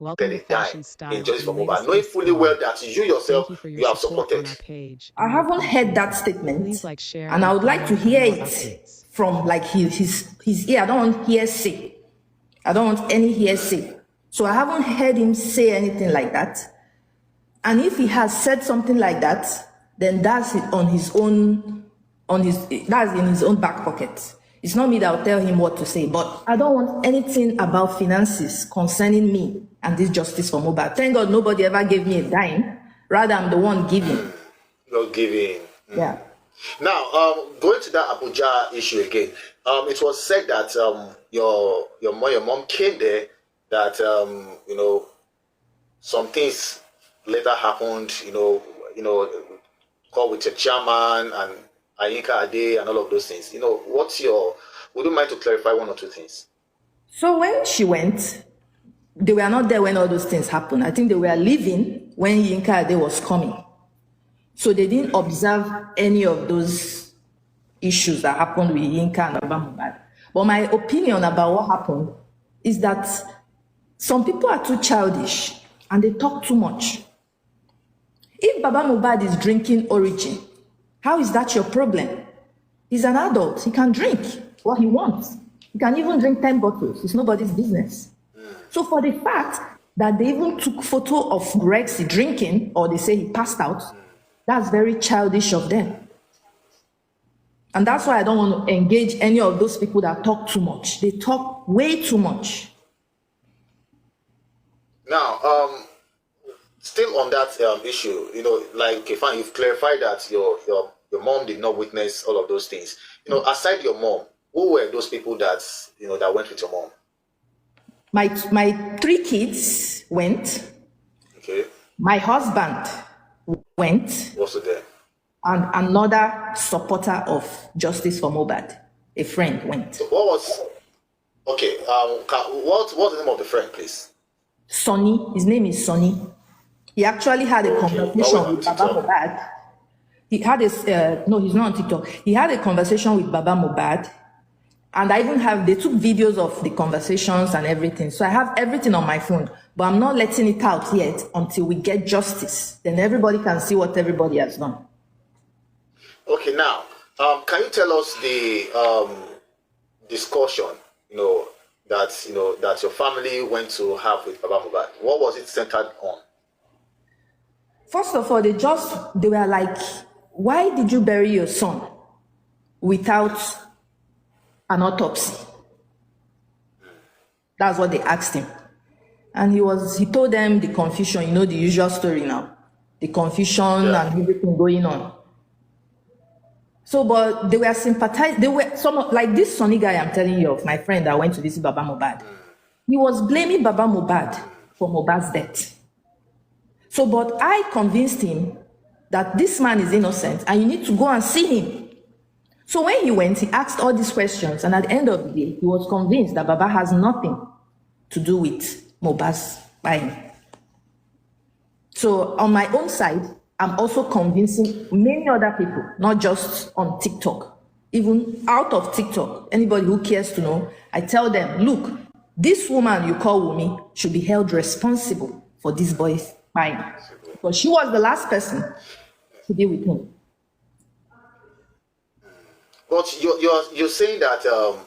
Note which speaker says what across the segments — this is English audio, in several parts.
Speaker 1: Welcome to Fashion Style in Justice for Mohbad, knowing fully well that you yourself, you have supported.
Speaker 2: I haven't heard that statement, and I would like to hear it from like his ear. I don't want hearsay. I don't want any hearsay. So I haven't heard him say anything like that. And if he has said something like that, then that's it on his own, that's in his own back pocket. It's not me that will tell him what to say, but I don't want anything about finances concerning me and this justice for Mohbad. Thank God nobody ever gave me a dime. Rather, I'm the one giving.
Speaker 1: Not giving.
Speaker 2: Yeah.
Speaker 1: Now, going to that Abuja issue again, it was said that your mom came there, that you know, some things later happened, you know, call with your chairman and Ayinka Ade and all of those things. You know, would you mind to clarify one or two things?
Speaker 2: So when she went, they were not there when all those things happened. I think they were leaving when Yinka Ade was coming. So they didn't observe any of those issues that happened with Yinka and Mohbad. But my opinion about what happened is that some people are too childish and they talk too much. If Baba Mohbad is drinking Origin, how is that your problem? He's an adult. He can drink what he wants. He can even drink 10 bottles. It's nobody's business. So for the fact that they even took photo of Rexy drinking, or they say he passed out, that's very childish of them. And that's why I don't want to engage any of those people that talk too much. They talk way too much.
Speaker 1: Now, still on that issue, you know, like Kpai, you've clarified that your mom did not witness all of those things. You know, aside your mom, who were those people that, you know, that went with your mom?
Speaker 2: My 3 kids went.
Speaker 1: Okay.
Speaker 2: My husband went.
Speaker 1: Also there.
Speaker 2: And another supporter of Justice for Mohbad, a friend, went.
Speaker 1: So what was? Okay. What's the name of the friend, please?
Speaker 2: Sonny. His name is Sonny. He actually had a conversation with Baba Mohbad. He had a no, he's not on TikTok. He had a conversation with Baba Mohbad, and I even have, they took videos of the conversations and everything. So I have everything on my phone, but I'm not letting it out yet until we get justice. Then everybody can see what everybody has done.
Speaker 1: Okay, now, can you tell us the discussion, that your family went to have with Baba Mohbad? What was it centered on?
Speaker 2: First of all, they were like, why did you bury your son without an autopsy? That's what they asked him. And he told them the confusion, the usual story now. The confusion and everything going on. So, but they were sympathizing. They were like this Sonny guy I'm telling you of, my friend that went to visit Baba Mohbad. He was blaming Baba Mohbad for Mohbad's death. So, but I convinced him that this man is innocent and you need to go and see him. So when he went, he asked all these questions, and at the end of the day, he was convinced that Baba has nothing to do with Mohbad's buying. So on my own side, I'm also convincing many other people, not just on TikTok, even out of TikTok, anybody who cares to know, I tell them, look, this woman you call Wunmi should be held responsible for this boy's buying. Because she was the last person to deal with him.
Speaker 1: But you're saying that your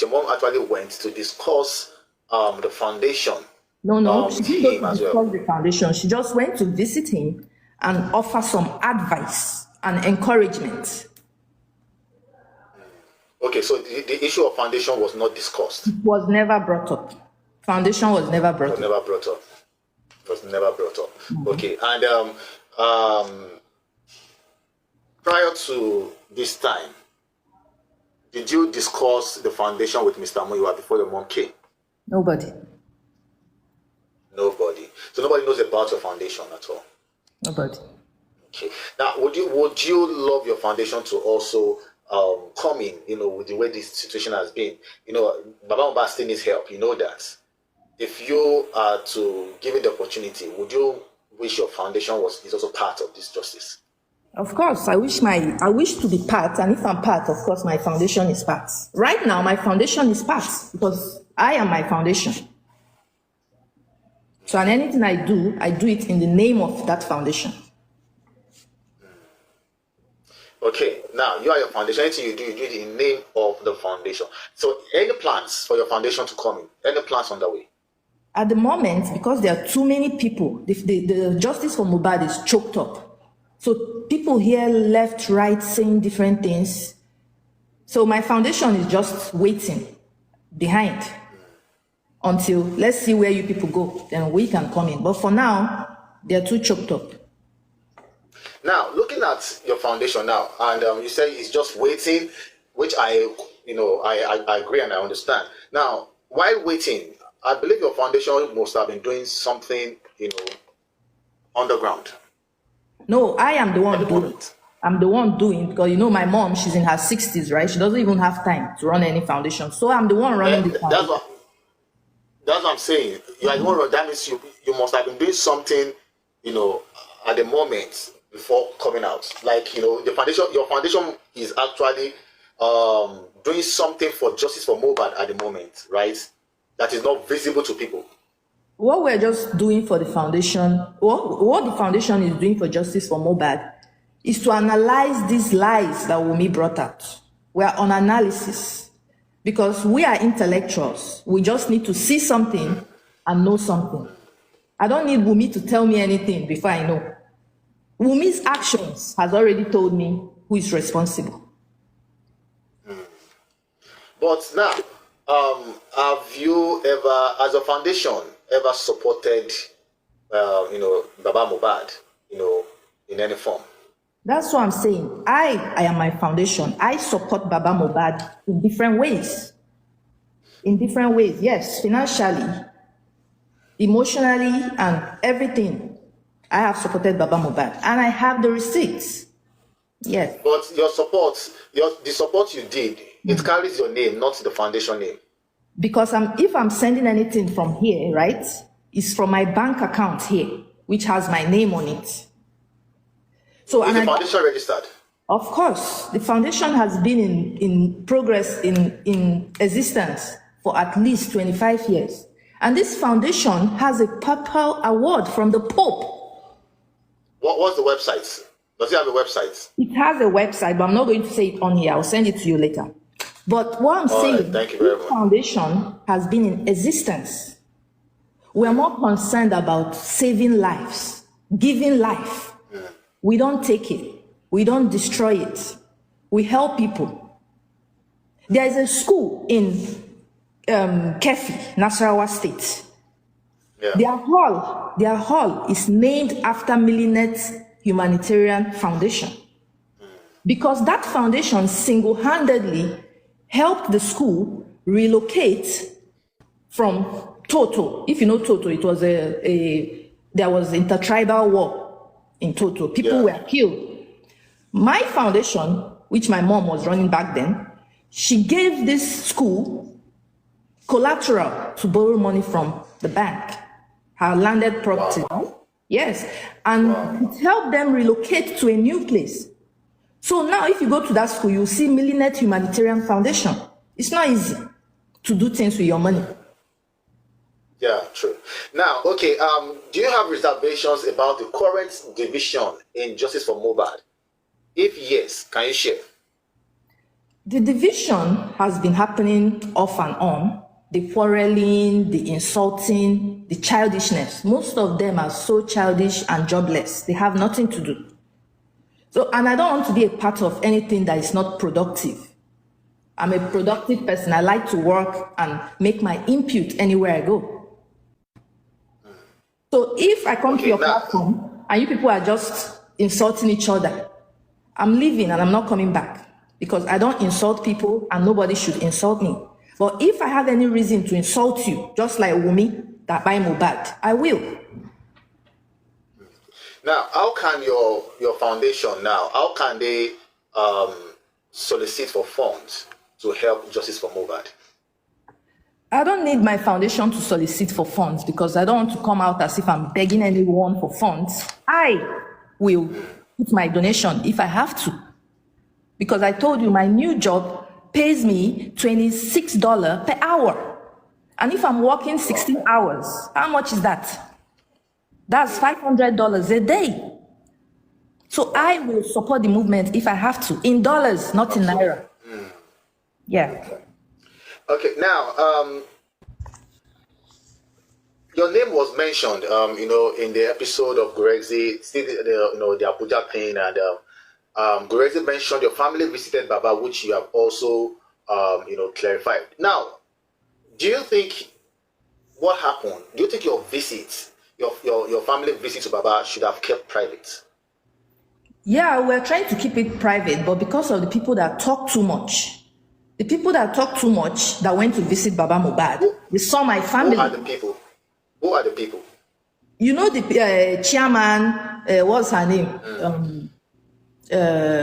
Speaker 1: mom actually went to discuss the foundation.
Speaker 2: No, she didn't go to discuss the foundation. She just went to visit him and offer some advice and encouragement.
Speaker 1: Okay, so the issue of foundation was not discussed.
Speaker 2: It was never brought up. Foundation was never brought up.
Speaker 1: It was never brought up. Mm-hmm. Okay, and prior to this time, did you discuss the foundation with Mr. Muyiwa before your mom came?
Speaker 2: Nobody.
Speaker 1: So nobody knows about your foundation at all?
Speaker 2: Nobody.
Speaker 1: Okay. Now, would you love your foundation to also come in, with the way this situation has been? Baba Mohbad still needs help, that. If you are to give it the opportunity, would you wish your foundation is also part of this justice?
Speaker 2: Of course, I wish to be part, and if I'm part, of course, my foundation is part. Right now, my foundation is part, because I am my foundation. So, and anything I do it in the name of that foundation.
Speaker 1: Okay, now you are your foundation. Anything you do it in the name of the foundation. So, any plans for your foundation to come in? Any plans on the way?
Speaker 2: At the moment, because there are too many people, the justice for Mohbad is choked up. So people here left, right, saying different things. So my foundation is just waiting behind until let's see where you people go. Then we can come in. But for now, they're too choked up.
Speaker 1: Now, looking at your foundation now, and you say it's just waiting, which I agree and I understand. Now, while waiting, I believe your foundation must have been doing something, underground.
Speaker 2: No, I am the one doing it. I'm the one doing because my mom, she's in her 60s, right? She doesn't even have time to run any foundation. So I'm the one running the foundation.
Speaker 1: That's what I'm saying. You are the one. That means you must have been doing something, at the moment before coming out. Like your foundation is actually doing something for justice for Mohbad at the moment, right? That is not visible to people.
Speaker 2: What we're just doing for the foundation, what the foundation is doing for justice for Mohbad is to analyze these lies that Wunmi brought out. We are on analysis because we are intellectuals. We just need to see something and know something. I don't need Wunmi to tell me anything before I know. Wunmi's actions has already told me who is responsible.
Speaker 1: But now, have you ever, as a foundation, ever supported, Baba Mohbad, in any form?
Speaker 2: That's what I'm saying. I am my foundation. I support Baba Mohbad in different ways. In different ways, yes, financially, emotionally, and everything. I have supported Baba Mohbad, and I have the receipts. Yes.
Speaker 1: But your support, the support you did, it carries your name, not the foundation name.
Speaker 2: Because if I'm sending anything from here, right, it's from my bank account here, which has my name on it. So
Speaker 1: is the foundation registered?
Speaker 2: Of course, the foundation has been in progress, in existence for at least 25 years. And this foundation has a papal award from the Pope.
Speaker 1: What's the website? Does it have a website?
Speaker 2: It has a website, but I'm not going to say it on here. I'll send it to you later. But what I'm saying, this foundation has been in existence. We're more concerned about saving lives, giving life. We don't take it. We don't destroy it. We help people. There is a school in Kpai, Nasarawa State. Yeah. Their hall is named after Millinet's Humanitarian Foundation. Because that foundation single-handedly helped the school relocate from Toto. If you know Toto, it was there was intertribal war in Toto. People were killed. My foundation, which my mom was running back then, she gave this school collateral to borrow money from the bank, her landed property. Wow. Yes, and it helped them relocate to a new place. So now if you go to that school, you'll see Millinette Humanitarian Foundation. It's not easy to do things with your money.
Speaker 1: Yeah, true. Now, okay, do you have reservations about the current division in Justice for Mohbad? If yes, can you share?
Speaker 2: The division has been happening off and on. The quarreling, the insulting, the childishness. Most of them are so childish and jobless. They have nothing to do. So, and I don't want to be a part of anything that is not productive. I'm a productive person. I like to work and make my input anywhere I go. So if I come to your platform and you people are just insulting each other, I'm leaving and I'm not coming back because I don't insult people and nobody should insult me. But if I have any reason to insult you, just like Wunmi, Kpai Mohbad, I will.
Speaker 1: Now, how can your foundation now, how can they solicit for funds to help Justice for Mohbad?
Speaker 2: I don't need my foundation to solicit for funds because I don't want to come out as if I'm begging anyone for funds. I will put my donation if I have to. Because I told you my new job pays me $26 per hour. And if I'm working 16 hours, how much is that? That's $500 a day. So I will support the movement if I have to, in dollars, not in naira. Yeah.
Speaker 1: Okay. Now, your name was mentioned, in the episode of Gurexi, the Abuja thing, and Gurexi mentioned your family visited Baba, which you have also, clarified. Now, do you think what happened? Do you think your visit, your family visit to Baba should have kept private?
Speaker 2: Yeah, we're trying to keep it private, but because of the people that talk too much, that went to visit Baba Mohbad, they saw my family.
Speaker 1: Who are the people?
Speaker 2: You know the chairman, what's her name?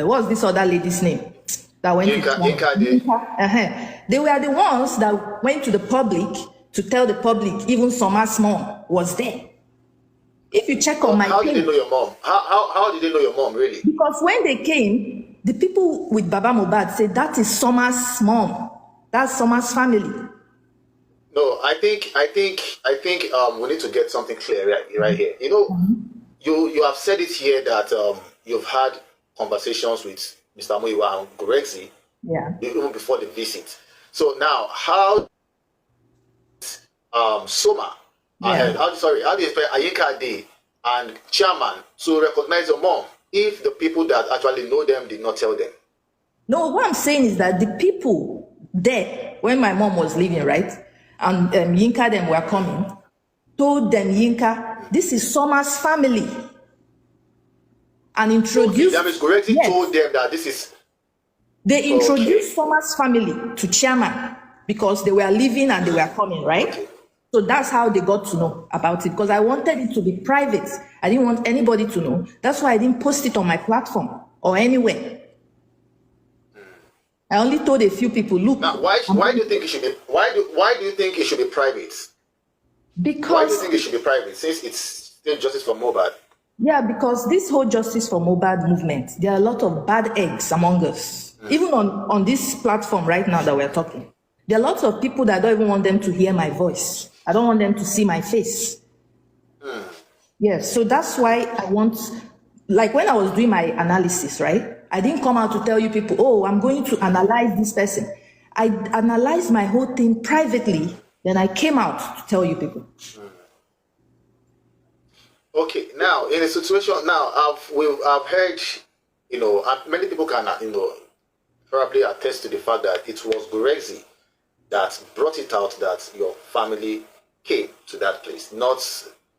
Speaker 2: What's this other lady's name? That went
Speaker 1: Yinka.
Speaker 2: They were the ones that went to the public to tell the public even Soma's mom was there. If you check on my
Speaker 1: how
Speaker 2: page,
Speaker 1: did they know your mom? How did they know your mom, really?
Speaker 2: Because when they came, the people with Baba Mohbad said that is Soma's mom. That's Soma's family.
Speaker 1: No, I think we need to get something clear right here. You have said it here that you've had conversations with Mr. Muiwa and Gurexi, even before the visit. So now, how Soma, how do you expect Ayinka Day and chairman to recognize your mom if the people that actually know them did not tell them?
Speaker 2: No, what I'm saying is that the people there, when my mom was leaving, right, and Yinka them were coming, told them, Yinka, this is Soma's family. And introduced...
Speaker 1: That means Gurexi told them that this is...
Speaker 2: They introduced Soma's family to chairman because they were leaving and they were coming, right?
Speaker 1: Okay.
Speaker 2: So that's how they got to know about it, because I wanted it to be private. I didn't want anybody to know. That's why I didn't post it on my platform or anywhere. I only told a few people, look.
Speaker 1: Now, why do you think it should be? Why do you think it should be private?
Speaker 2: Because
Speaker 1: why do you think it should be private since it's still justice for Mohbad?
Speaker 2: Yeah, because this whole justice for Mohbad movement, there are a lot of bad eggs among us. Even on this platform right now that we're talking, there are lots of people that I don't even want them to hear my voice. I don't want them to see my face. Yes, so that's why I want, like when I was doing my analysis, right? I didn't come out to tell you people, oh, I'm going to analyze this person. I analyzed my whole thing privately, then I came out to tell you people.
Speaker 1: Okay, now in a situation now, I've heard, many people can, probably attest to the fact that it was Gurexi that brought it out that your family came to that place, not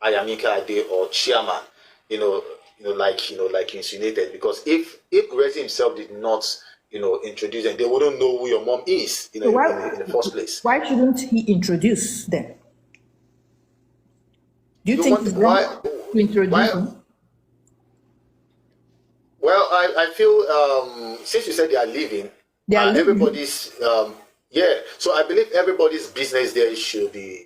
Speaker 1: Ayamika Ade or chairman, like you insinuated. Because if Gurexi himself did not, introduce them, they wouldn't know who your mom is, in the first place.
Speaker 2: Why shouldn't he introduce them? Do you think it's wrong to introduce them?
Speaker 1: Well, I feel since you said they are leaving, everybody's so I believe everybody's business there should be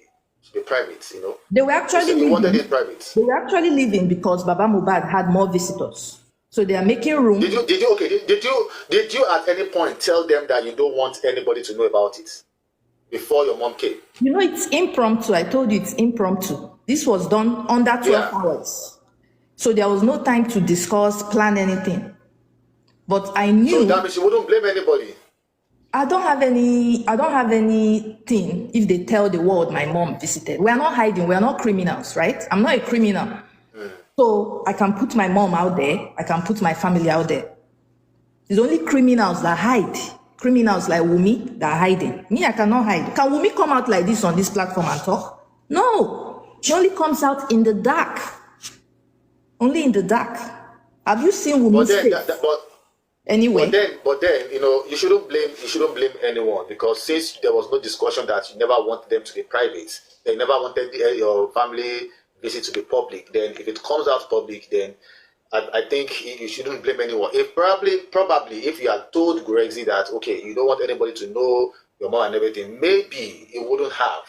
Speaker 1: private.
Speaker 2: They were actually
Speaker 1: leaving. Wanted it private.
Speaker 2: They were actually leaving because Baba Mohbad had more visitors, so they are making room.
Speaker 1: Did you at any point tell them that you don't want anybody to know about it before your mom came?
Speaker 2: It's impromptu. I told you it's impromptu. This was done under 12 hours. So there was no time to discuss, plan anything. But I knew...
Speaker 1: So that means you wouldn't blame anybody?
Speaker 2: I don't have anything if they tell the world my mom visited. We are not hiding. We are not criminals, right? I'm not a criminal. So I can put my mom out there. I can put my family out there. It's only criminals that hide. Criminals like Wunmi that are hiding. Me, I cannot hide. Can Wunmi come out like this on this platform and talk? No. She only comes out in the dark. Only in the dark. Have you seen Wunmi's face? Anyway.
Speaker 1: But then, you shouldn't blame anyone, because since there was no discussion that you never wanted them to be private, they never wanted your family visit to be public. Then if it comes out public, then I think you shouldn't blame anyone. If probably if you had told Gurexi that, okay, you don't want anybody to know your mom and everything, maybe it wouldn't have,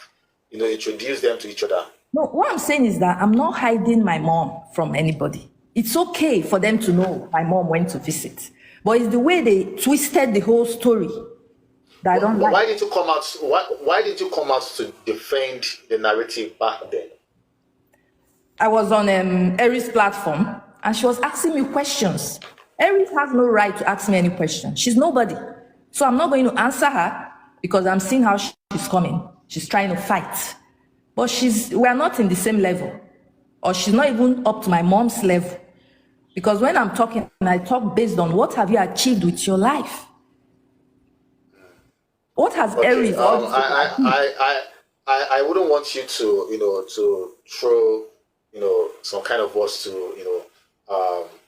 Speaker 1: introduced them to each other.
Speaker 2: No, what I'm saying is that I'm not hiding my mom from anybody. It's okay for them to know my mom went to visit. But it's the way they twisted the whole story. that I don't like.
Speaker 1: Why did you come out? Why did you come out to defend the narrative back then?
Speaker 2: I was on Eri's platform and she was asking me questions. Eri has no right to ask me any question. She's nobody. So I'm not going to answer her because I'm seeing how she's coming. She's trying to fight. But we're not in the same level. Or she's not even up to my mom's level. Because when I'm talking, I talk based on what have you achieved with your life? What has Eri?
Speaker 1: I wouldn't want you to, to throw, some kind of words to,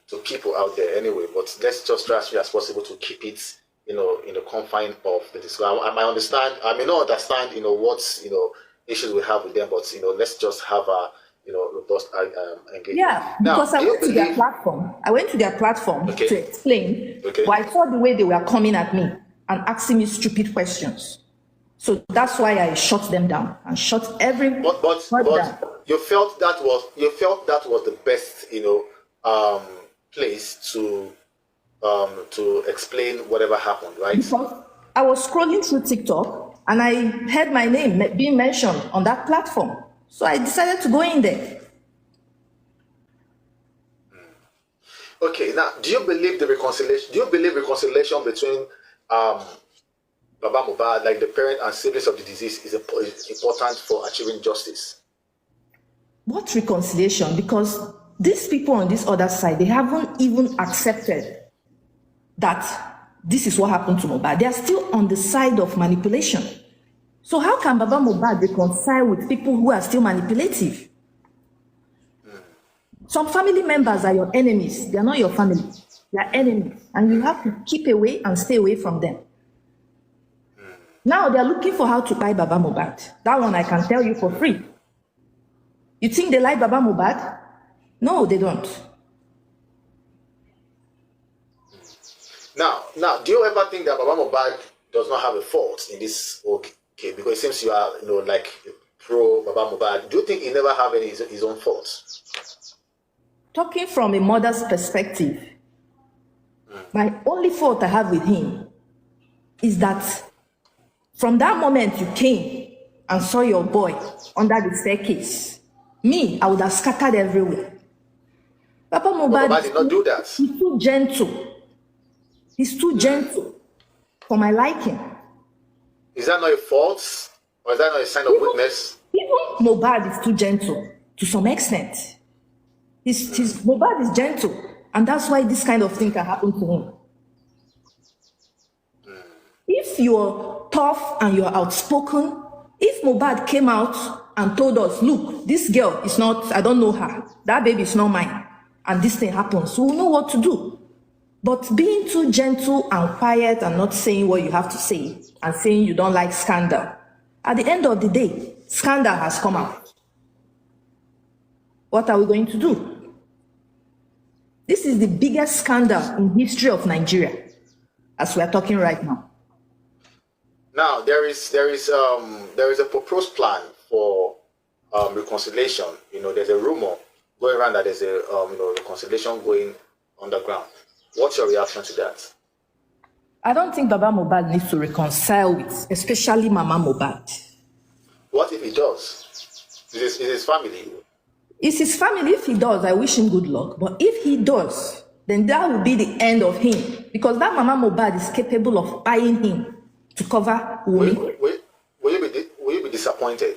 Speaker 1: to people out there anyway. But let's just try as much as possible to keep it, in the confine of the discussion. I may understand. I may not understand, what, issues we have with them. But let's just have a, robust engagement.
Speaker 2: Yeah, because I went to their platform. I went to their platform to explain. But I saw the way they were coming at me and asking me stupid questions. So that's why I shut them down and shut every.
Speaker 1: But you felt that was the best, place to explain whatever happened, right?
Speaker 2: Because I was scrolling through TikTok and I heard my name being mentioned on that platform. So I decided to go in there.
Speaker 1: Okay, now do you believe reconciliation between Baba Mohbad, like the parent and siblings of the deceased, is important for achieving justice?
Speaker 2: What reconciliation? Because these people on this other side, they haven't even accepted that this is what happened to Mohbad. They are still on the side of manipulation. So how can Baba Mohbad reconcile with people who are still manipulative? Some family members are your enemies. They are not your family. They are enemies. And you have to keep away and stay away from them. Now they are looking for how to buy Baba Mohbad. That one I can tell you for free. You think they like Baba Mohbad? No, they don't.
Speaker 1: Now, do you ever think that Baba Mohbad does not have a fault in this? Okay, because it seems you are, like pro Baba Mohbad. Do you think he never have any his own faults?
Speaker 2: Talking from a mother's perspective, my only fault I have with him is that from that moment you came and saw your boy under the staircase, I would have scattered everywhere. Papa Mohbad
Speaker 1: did not do that.
Speaker 2: He's too gentle. He's too gentle for my liking.
Speaker 1: Is that not a fault? Or is that not a sign of weakness?
Speaker 2: Even Mohbad is too gentle to some extent. Mohbad is gentle, and that's why this kind of thing can happen to him. If you're tough and you're outspoken, if Mohbad came out and told us, look, this girl is not, I don't know her, that baby is not mine, and this thing happens, we'll know what to do. But being too gentle and quiet and not saying what you have to say and saying you don't like scandal, at the end of the day, scandal has come out. What are we going to do? This is the biggest scandal in history of Nigeria, as we are talking right now.
Speaker 1: Now there is a proposed plan for reconciliation. There's a rumor going around that there's a reconciliation going underground. What's your reaction to that?
Speaker 2: I don't think Baba Mohbad needs to reconcile with, especially Mama Mohbad.
Speaker 1: What if he does? Is his family?
Speaker 2: It's his family. If he does, I wish him good luck. But if he does, then that will be the end of him. Because that Mama Mohbad is capable of buying him to cover wunmi.
Speaker 1: Will you be disappointed?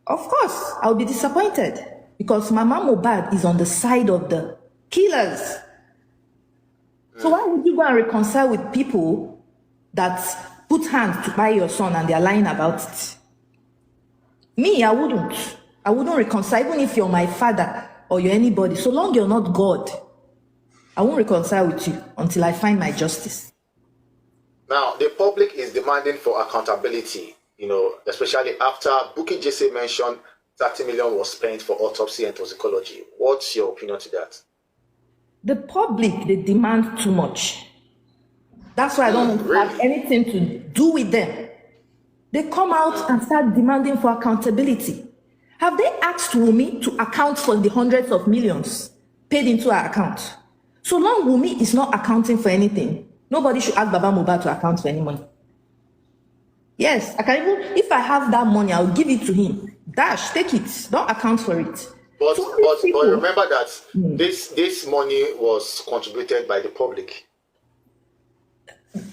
Speaker 2: Of course, I'll be disappointed. Because Mama Mohbad is on the side of the killers. So why would you go and reconcile with people that put hands to buy your son and they're lying about it? Me, I wouldn't. I wouldn't reconcile, even if you're my father or you're anybody. So long you're not God, I won't reconcile with you until I find my justice.
Speaker 1: Now, the public is demanding for accountability, especially after Bukky Jesse mentioned 30 million was spent for autopsy and toxicology. What's your opinion to that?
Speaker 2: The public, they demand too much. That's why I don't have anything to do with them. They come out and start demanding for accountability. Have they asked Wunmi to account for the hundreds of millions paid into her account? So long Wunmi is not accounting for anything, nobody should ask Baba Mohbad to account for any money. Yes, I can even, if I have that money, I'll give it to him. Dash, take it. Don't account for it.
Speaker 1: But
Speaker 2: So these
Speaker 1: but
Speaker 2: people,
Speaker 1: remember that this money was contributed by the public.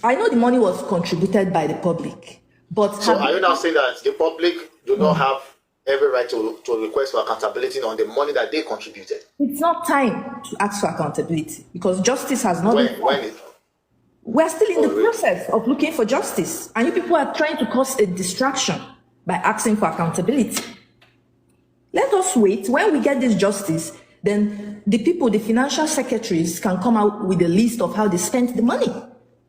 Speaker 2: I know the money was contributed by the public, but
Speaker 1: So
Speaker 2: have
Speaker 1: are you now
Speaker 2: you,
Speaker 1: saying that the public do not have every right to request for accountability on the money that they contributed?
Speaker 2: it's not time to ask for accountability because justice has not been
Speaker 1: When
Speaker 2: done.
Speaker 1: it,
Speaker 2: We're still in
Speaker 1: oh
Speaker 2: the
Speaker 1: really?
Speaker 2: process of looking for justice, and you people are trying to cause a distraction by asking for accountability. Let us wait. When we get this justice, then the people, the financial secretaries, can come out with a list of how they spent the money.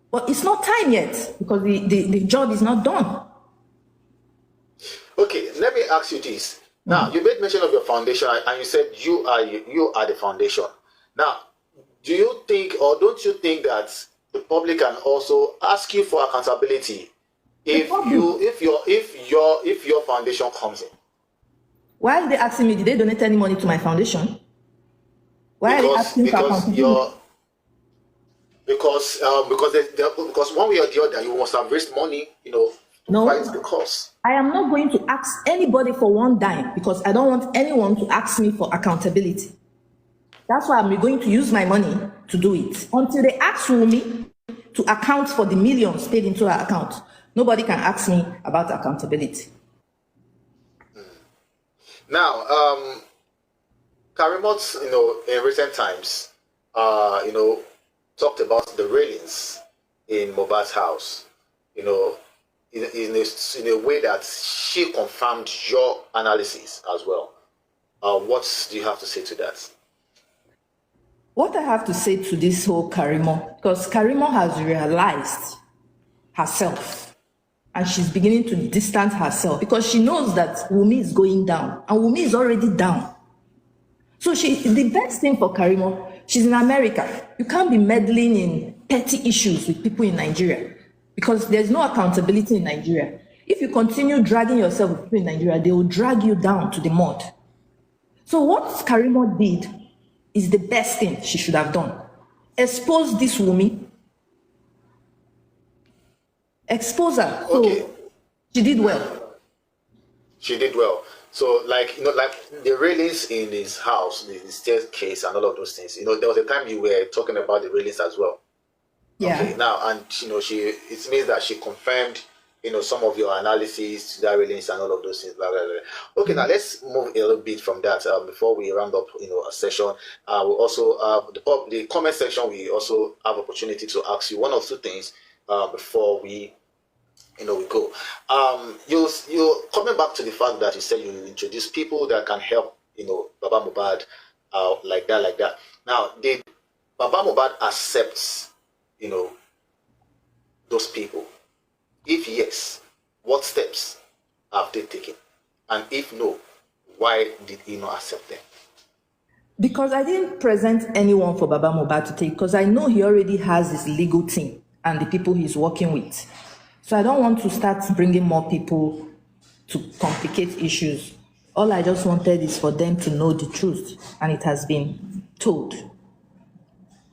Speaker 2: But it's not time yet because the job is not done.
Speaker 1: Okay, let me ask you this. Now, you made mention of your foundation and you said you are the foundation. Now, do you think or don't you think that the public can also ask you for accountability if your foundation comes in?
Speaker 2: Why are they asking me? Did they donate any money to my foundation? Why are they asking for accountability?
Speaker 1: Because one way or the other you must have raised money, to
Speaker 2: No,
Speaker 1: fight the cause.
Speaker 2: I am not going to ask anybody for one dime because I don't want anyone to ask me for accountability. That's why I'm going to use my money to do it. Until they ask me to account for the millions paid into our account, nobody can ask me about accountability.
Speaker 1: Now, Karimot, in recent times, talked about the railings in Mohbad's house, in a way that she confirmed your analysis as well. What do you have to say to that?
Speaker 2: What I have to say to this whole Karimo, because Karimo has realized herself and she's beginning to distance herself because she knows that Wunmi is going down and Wunmi is already down. So the best thing for Karimo, she's in America. You can't be meddling in petty issues with people in Nigeria because there's no accountability in Nigeria. If you continue dragging yourself with people in Nigeria, they will drag you down to the mud. So what Karimo did is the best thing she should have done. Expose this Wunmi. Expose her.
Speaker 1: Okay.
Speaker 2: So she did well.
Speaker 1: She did well. So, like the railings in his house, the staircase, and all of those things. There was a time you were talking about the railings as well.
Speaker 2: Yeah.
Speaker 1: Okay. Now, and it means that she confirmed, some of your analysis to that railings and all of those things. Blah, blah, blah. Okay. Now let's move a little bit from that before we round up, a session. We also the comment section. We also have opportunity to ask you one or two things before we we go. You're coming back to the fact that you said you introduce people that can help, Baba Mohbad, like that. Now, did Baba Mohbad accept, those people? If yes, what steps have they taken? And if no, why did he not accept them?
Speaker 2: Because I didn't present anyone for Baba Mohbad to take, because I know he already has his legal team and the people he's working with. So I don't want to start bringing more people to complicate issues. All I just wanted is for them to know the truth, and it has been told.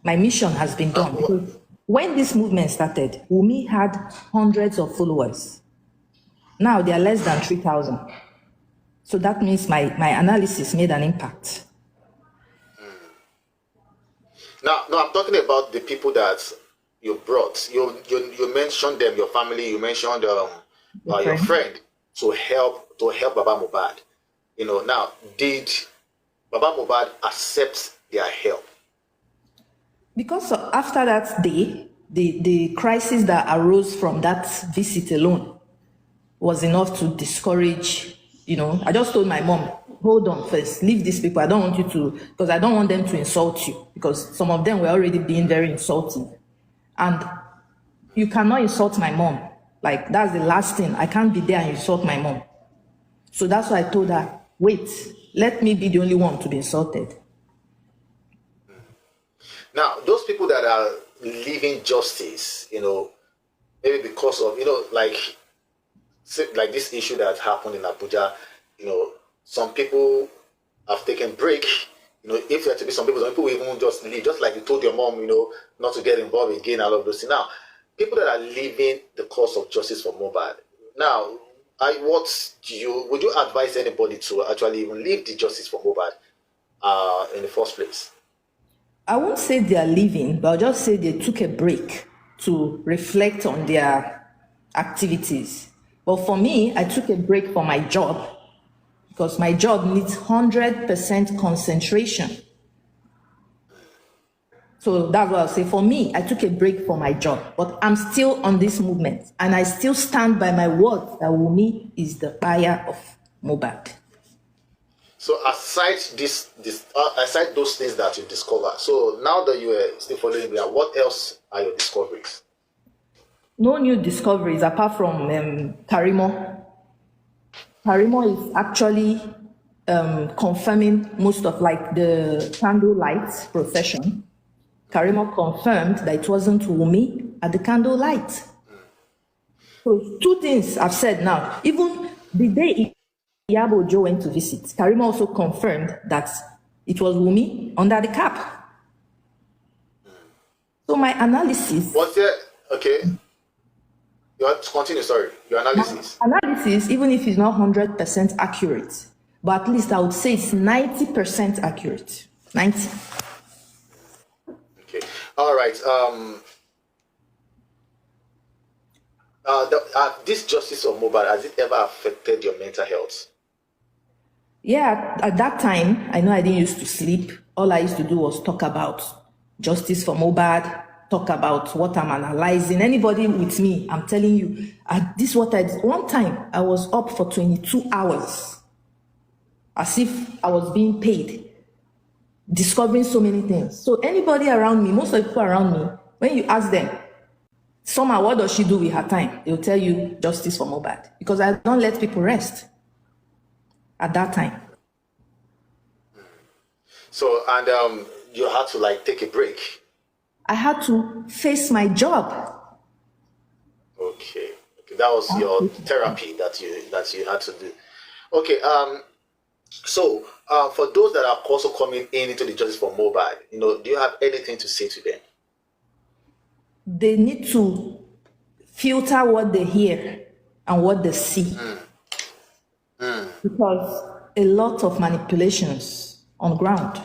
Speaker 2: My mission has been done. Because when this movement started, Wunmi had hundreds of followers. Now they are less than 3,000. So that means my analysis made an impact.
Speaker 1: Now, I'm talking about the people that you brought. You mentioned them, your family. You mentioned your friend to help Baba Mohbad. Now, did Baba Mohbad accept their help?
Speaker 2: Because after that day, the crisis that arose from that visit alone was enough to discourage. I just told my mom, hold on first, leave these people. I don't want you to, because I don't want them to insult you, because some of them were already being very insulting. And you cannot insult my mom. Like, that's the last thing. I can't be there and insult my mom. So that's why I told her, wait, let me be the only one to be insulted.
Speaker 1: Now, those people that are leaving justice, maybe because of, like this issue that happened in Abuja, some people have taken break. If there to be some people will even just leave, just like you told your mom, not to get involved again, all of those things. Now, people that are leaving the cause of justice for Mohbad, now, would you advise anybody to actually even leave the justice for Mohbad in the first place?
Speaker 2: I won't say they are leaving, but I'll just say they took a break to reflect on their activities. But for me, I took a break for my job because my job needs 100% concentration. So that's what I'll say. For me, I took a break for my job, but I'm still on this movement, and I still stand by my word that Wunmi is the buyer of Mohbad.
Speaker 1: So aside aside those things that you discovered, so now that you are still following me, what else are your discoveries?
Speaker 2: No new discoveries apart from Karimo. Karimo is actually confirming most of like the candlelight procession. Karimo confirmed that it wasn't Wunmi at the candlelight. So two things I've said now. Even the day Abuja went to visit, Karimo also confirmed that it was Wunmi under the cap. So my analysis...
Speaker 1: Was there... Okay. You have to continue, sorry. Your analysis.
Speaker 2: Analysis, even if it's not 100% accurate, but at least I would say it's 90% accurate. 90.
Speaker 1: Okay. All right. This justice of Mohbad, has it ever affected your mental health?
Speaker 2: Yeah, at that time, I know I didn't used to sleep. All I used to do was talk about justice for Mohbad, talk about what I'm analyzing. Anybody with me, I'm telling you, this is what I did. One time, I was up for 22 hours, as if I was being paid, discovering so many things. So anybody around me, most of the people around me, when you ask them, Soma, what does she do with her time? They'll tell you justice for Mohbad, because I don't let people rest at that time.
Speaker 1: So, and you had to like take a break.
Speaker 2: I had to face my job.
Speaker 1: Okay. That was your therapy that you had to do. Okay. So, for those that are also coming into the justice for Mohbad, do you have anything to say to them?
Speaker 2: They need to filter what they hear and what they see. Because a lot of manipulations on ground.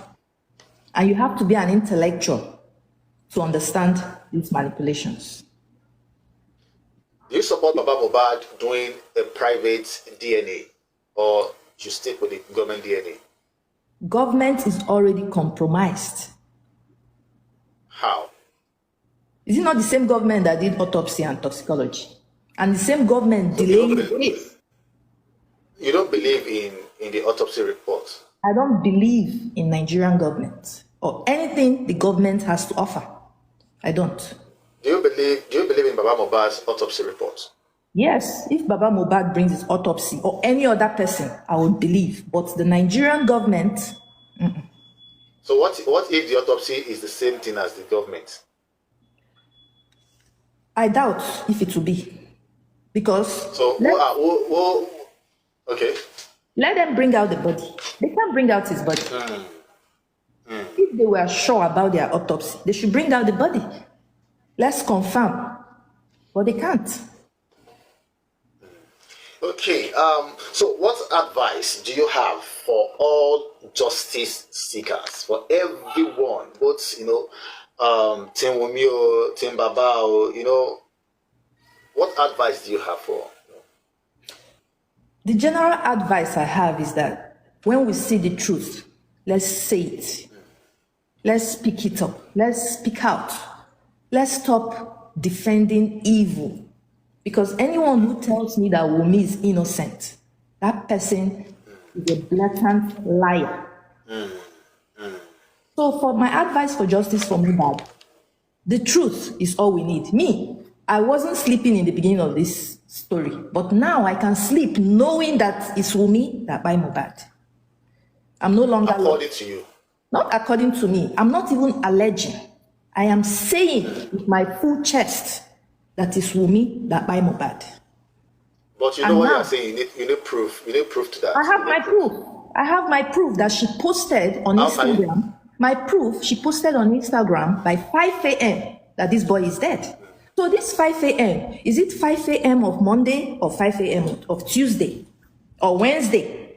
Speaker 2: And you have to be an intellectual to understand these manipulations.
Speaker 1: Do you support Baba Mohbad doing a private DNA, or you stick with the government DNA?
Speaker 2: Government is already compromised.
Speaker 1: How?
Speaker 2: Is it not the same government that did autopsy and toxicology? And the same government delaying the case?
Speaker 1: You don't believe in the autopsy report?
Speaker 2: I don't believe in Nigerian government or anything the government has to offer. I don't.
Speaker 1: Do you believe in Baba Mohbad's autopsy report?
Speaker 2: Yes, if Baba Mohbad brings his autopsy or any other person, I would believe. But the Nigerian government...
Speaker 1: So what if the autopsy is the same thing as the government?
Speaker 2: I doubt if it will be. Because...
Speaker 1: So, okay.
Speaker 2: Let them bring out the body. They can't bring out his body. If they were sure about their autopsy, they should bring out the body. Let's confirm. But they can't.
Speaker 1: Okay. So what advice do you have for all justice seekers, for everyone, both, Team Wunmi, Team Baba, what advice do you have for?
Speaker 2: The general advice I have is that when we see the truth, let's say it. Let's speak it up. Let's speak out. Let's stop defending evil. Because anyone who tells me that Wunmi is innocent, that person is a blatant liar. So for my advice for justice for Mohbad, the truth is all we need. Me, I wasn't sleeping in the beginning of this story, but now I can sleep knowing that it's Wunmi that Kpai Mohbad. I'm no longer...
Speaker 1: According to you?
Speaker 2: Not according to me. I'm not even alleging. I am saying with my full chest that it's Wunmi that Kpai Mohbad.
Speaker 1: But you know what you're saying. You need proof. You need proof to that.
Speaker 2: I have my proof. I have my proof that she posted on Instagram. My proof she posted on Instagram by 5 a.m. that this boy is dead. So this 5 a.m., is it 5 a.m. of Monday or 5 a.m. of Tuesday or Wednesday?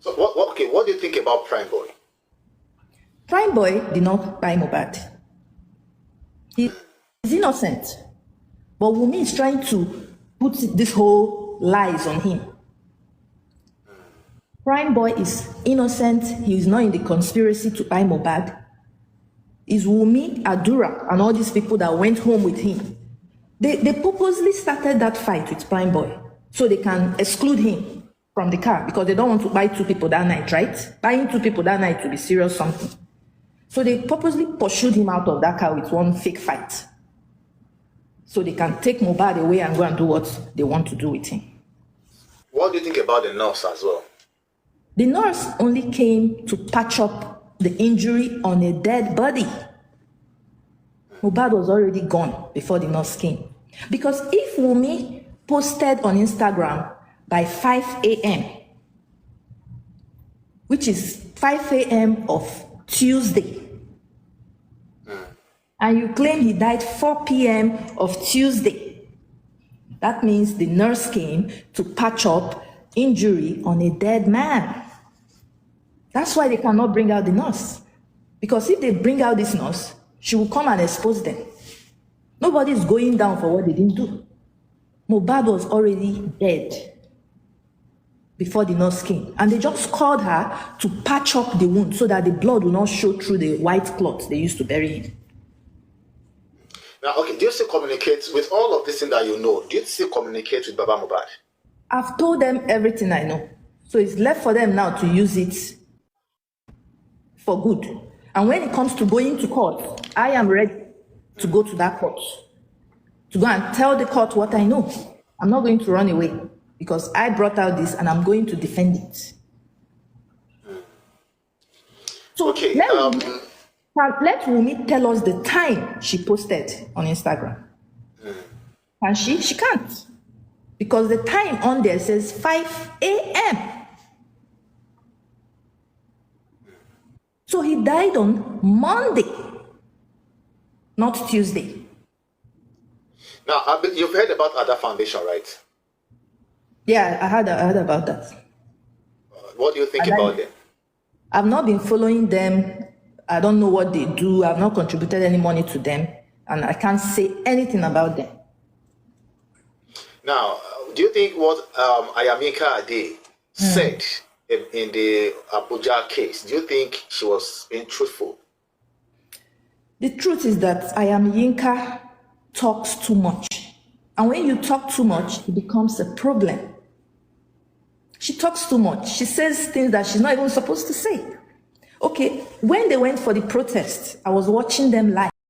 Speaker 1: So what do you think about Prime Boy?
Speaker 2: Prime Boy did not buy Mohbad. He's innocent. But Wunmi is trying to put this whole lies on him. Prime Boy is innocent. He is not in the conspiracy to buy Mohbad. It's Wunmi, Adura, and all these people that went home with him. They purposely started that fight with Prime Boy so they can exclude him from the car because they don't want to buy two people that night, right? Buying two people that night to be serious something. So they purposely pursued him out of that car with one fake fight. So they can take Mohbad away and go and do what they want to do with him.
Speaker 1: What do you think about the nurse as well?
Speaker 2: The nurse only came to patch up the injury on a dead body. Mohbad was already gone before the nurse came. Because if Wunmi posted on Instagram by 5 a.m., which is 5 a.m. of Tuesday, and you claim he died 4 p.m. of Tuesday, that means the nurse came to patch up injury on a dead man. That's why they cannot bring out the nurse. Because if they bring out this nurse, she will come and expose them. Nobody is going down for what they didn't do. Mohbad was already dead before the nurse came. And they just called her to patch up the wound so that the blood will not show through the white cloth they used to bury him.
Speaker 1: Now, okay, do you still communicate with all of this thing that you know? Do you still communicate with Baba Mohbad?
Speaker 2: I've told them everything I know. So it's left for them now to use it for good. And when it comes to going to court, I am ready to go to that court, to go and tell the court what I know. I'm not going to run away because I brought out this and I'm going to defend it. So
Speaker 1: okay,
Speaker 2: let Wunmi tell us the time she posted on Instagram. Can she? She can't. Because the time on there says 5 a.m. So he died on Monday, not Tuesday.
Speaker 1: Now, you've heard about Ada Foundation, right?
Speaker 2: Yeah, I heard about that.
Speaker 1: What do you think about them?
Speaker 2: I've not been following them. I don't know what they do. I've not contributed any money to them. And I can't say anything about them.
Speaker 1: Now, do you think what Ayamika Ade said in the Abuja case, do you think she was being truthful?
Speaker 2: The truth is that Ayamika talks too much. And when you talk too much, it becomes a problem. She talks too much. She says things that she's not even supposed to say. Okay, when they went for the protest, I was watching them live.